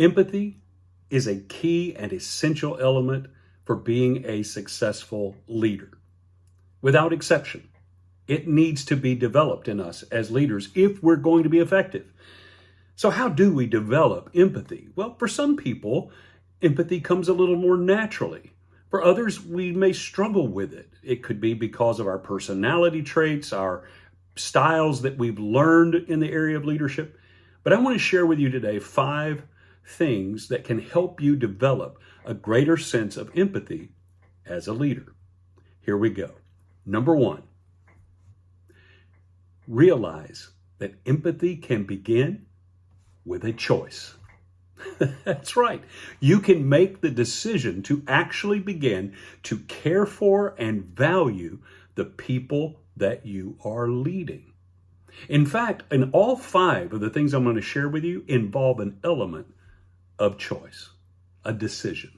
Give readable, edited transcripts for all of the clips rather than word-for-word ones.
Empathy is a key and essential element for being a successful leader. Without exception, it needs to be developed in us as leaders if we're going to be effective. So how do we develop empathy? Well, for some people, empathy comes a little more naturally. For others, we may struggle with it. It could be because of our personality traits, our styles that we've learned in the area of leadership. But I want to share with you today 5 things that can help you develop a greater sense of empathy as a leader. Here we go. Number 1, realize that empathy can begin with a choice. That's right. You can make the decision to actually begin to care for and value the people that you are leading. In fact, in all 5 of the things I'm going to share with you involve an element of choice, a decision.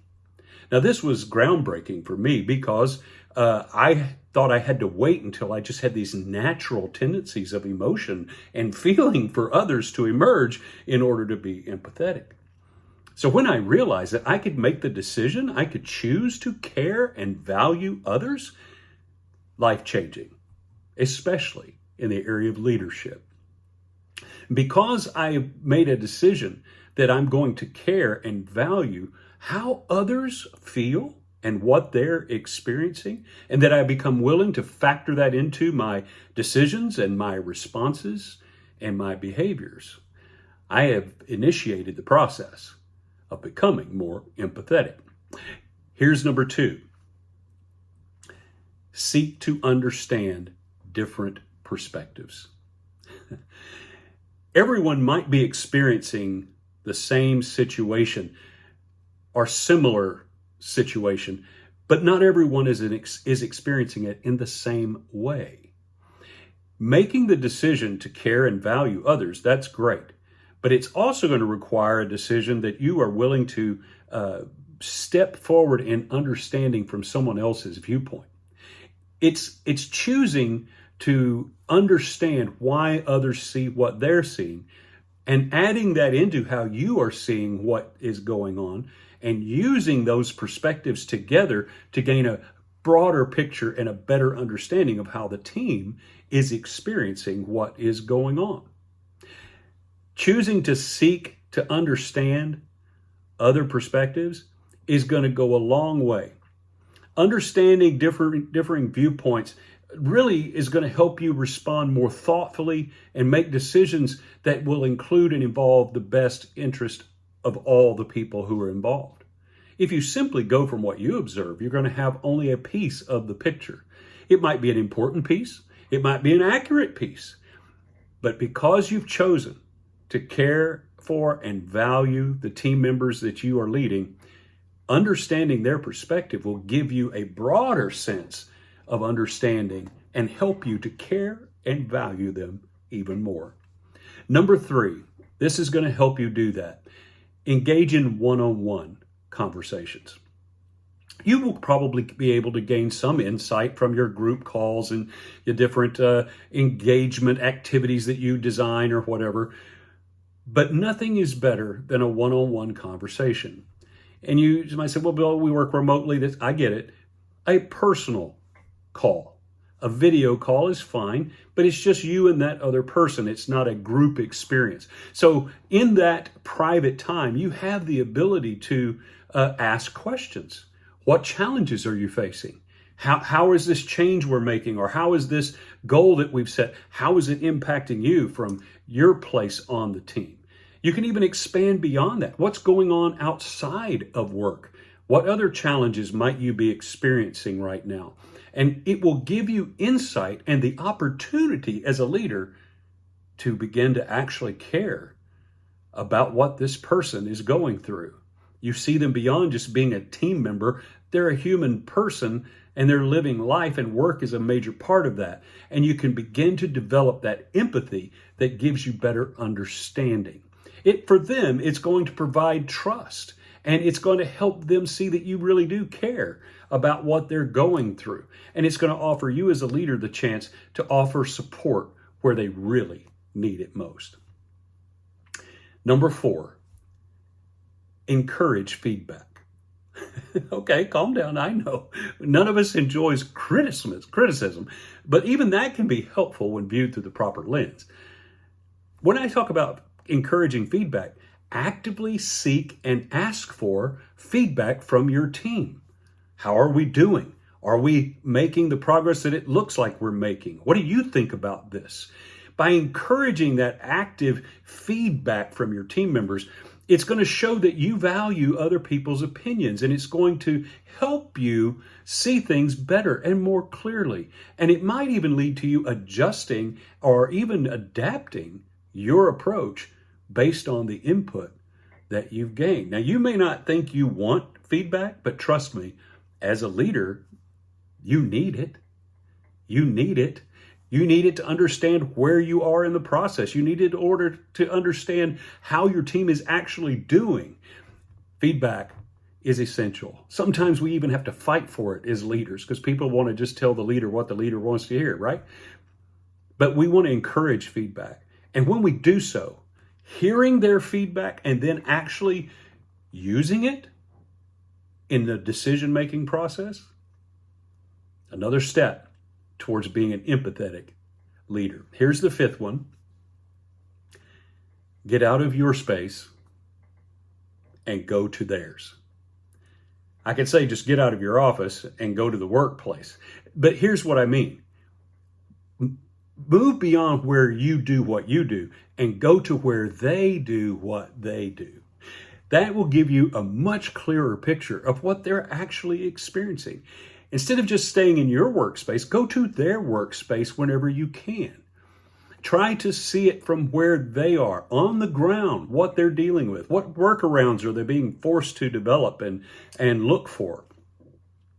Now, this was groundbreaking for me because I thought I had to wait until I just had these natural tendencies of emotion and feeling for others to emerge in order to be empathetic. So when I realized that I could make the decision, I could choose to care and value others, life-changing, especially in the area of leadership. Because I made a decision that I'm going to care and value how others feel and what they're experiencing, and that I become willing to factor that into my decisions and my responses and my behaviors, I have initiated the process of becoming more empathetic. Here's number 2. Seek to understand different perspectives. Everyone might be experiencing the same situation or similar situation, but not everyone is experiencing it in the same way. Making the decision to care and value others, that's great, but it's also going to require a decision that you are willing to step forward in understanding from someone else's viewpoint. It's choosing to understand why others see what they're seeing and adding that into how you are seeing what is going on and using those perspectives together to gain a broader picture and a better understanding of how the team is experiencing what is going on. Choosing to seek to understand other perspectives is going to go a long way. Understanding differing viewpoints really is going to help you respond more thoughtfully and make decisions that will include and involve the best interest of all the people who are involved. If you simply go from what you observe, you're going to have only a piece of the picture. It might be an important piece. It might be an accurate piece. But because you've chosen to care for and value the team members that you are leading, understanding their perspective will give you a broader sense of understanding and help you to care and value them even more. Number 3, this is going to help you do that. Engage in one-on-one conversations. You will probably be able to gain some insight from your group calls and the different engagement activities that you design or whatever, but nothing is better than a one-on-one conversation. And you might say, well, Bill, we work remotely. I get it. A personal call. A video call is fine, but it's just you and that other person. It's not a group experience. So in that private time, you have the ability to ask questions. What challenges are you facing? How is this change we're making? Or how is this goal that we've set? How is it impacting you from your place on the team? You can even expand beyond that. What's going on outside of work? What other challenges might you be experiencing right now? And it will give you insight and the opportunity as a leader to begin to actually care about what this person is going through. You see them beyond just being a team member. They're a human person and they're living life, and work is a major part of that. And you can begin to develop that empathy that gives you better understanding. For them, it's going to provide trust, and it's going to help them see that you really do care about what they're going through. And it's going to offer you as a leader the chance to offer support where they really need it most. Number 4, encourage feedback. Okay, calm down. I know none of us enjoys criticism, but even that can be helpful when viewed through the proper lens. When I talk about encouraging feedback, actively seek and ask for feedback from your team. How are we doing? Are we making the progress that it looks like we're making? What do you think about this? By encouraging that active feedback from your team members, it's going to show that you value other people's opinions, and it's going to help you see things better and more clearly. And it might even lead to you adjusting or even adapting your approach based on the input that you've gained. Now, you may not think you want feedback, but trust me, as a leader, you need it. You need it. You need it to understand where you are in the process. You need it in order to understand how your team is actually doing. Feedback is essential. Sometimes we even have to fight for it as leaders because people want to just tell the leader what the leader wants to hear, right? But we want to encourage feedback. And when we do so, hearing their feedback and then actually using it in the decision-making process, another step towards being an empathetic leader. Here's the fifth one. Get out of your space and go to theirs. I could say just get out of your office and go to the workplace. But here's what I mean. Move beyond where you do what you do and go to where they do what they do. That will give you a much clearer picture of what they're actually experiencing. Instead of just staying in your workspace, go to their workspace whenever you can. Try to see it from where they are, on the ground, what they're dealing with, what workarounds are they being forced to develop and look for.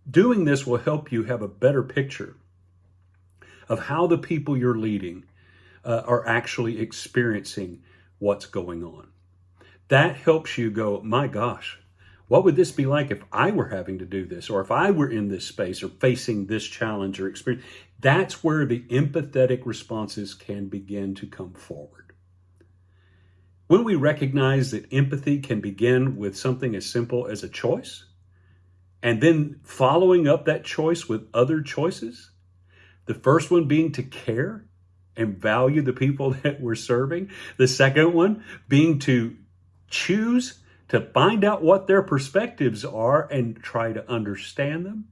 Doing this will help you have a better picture of how the people you're leading are actually experiencing what's going on. That helps you go, my gosh, what would this be like if I were having to do this, or if I were in this space or facing this challenge or experience? That's where the empathetic responses can begin to come forward. When we recognize that empathy can begin with something as simple as a choice, and then following up that choice with other choices, the first one being to care and value the people that we're serving. The second one being to choose to find out what their perspectives are and try to understand them.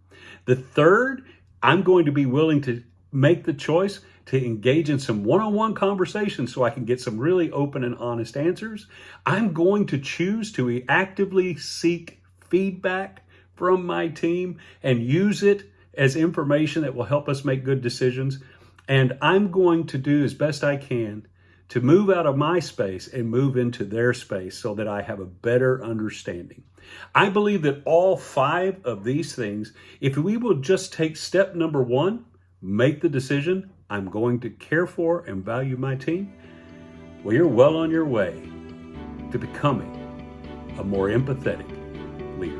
The third, I'm going to be willing to make the choice to engage in some one-on-one conversations so I can get some really open and honest answers. I'm going to choose to actively seek feedback from my team and use it as information that will help us make good decisions. And I'm going to do as best I can to move out of my space and move into their space so that I have a better understanding. I believe that all 5 of these things, if we will just take step number 1, make the decision, I'm going to care for and value my team, well, you're well on your way to becoming a more empathetic leader.